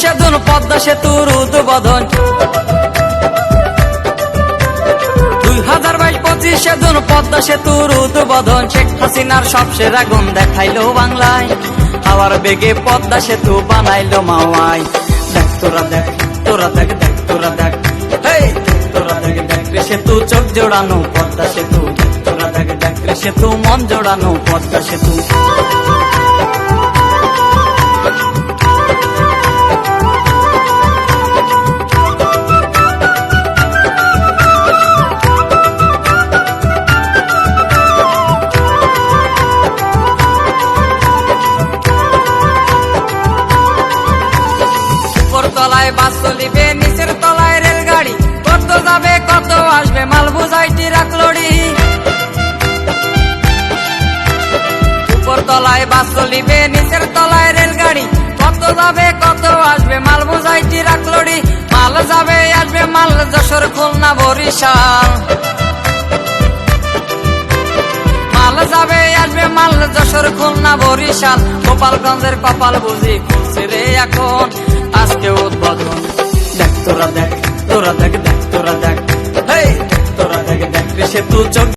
সেতুন পদ্মা সেতুর উদ্বোধন 2022-25 সেতুন পদ্মা সেতুর উদ্বোধন শেখ হাসিনার সব সেরা গুণ দেখাইলো বাংলায় হাওয়ার বেগে পদ্মা সেতু বানাইলো মাওয়ায় দেখ তোরা দেখ তোরা দেখ দেখ তোরা দেখ তোরা দেখ দেখ রে সেতু চোখ জোড়ানো পদ্মা সেতু তোরা দেখ দেখ রে সেতু মন জোড়ানো পদ্মা সেতু তলায় বাস চলিবে নিচের তলায় রেলগাড়ি কত যাবে কত আসবে মাল বুঝাই ট্রাক লরি উপর তলায় বাস চলিবে নিচের তলায় রেলগাড়ি কত যাবে কত আসবে মাল বুঝাই ট্রাক লরি মাল যাবে আসবে মাল যশোর খুলনা বরিশাল মাল যাবে আসবে মাল যশোর খুলনা বরিশাল গোপালগঞ্জের কপাল বুঝি খুলছে রে এখন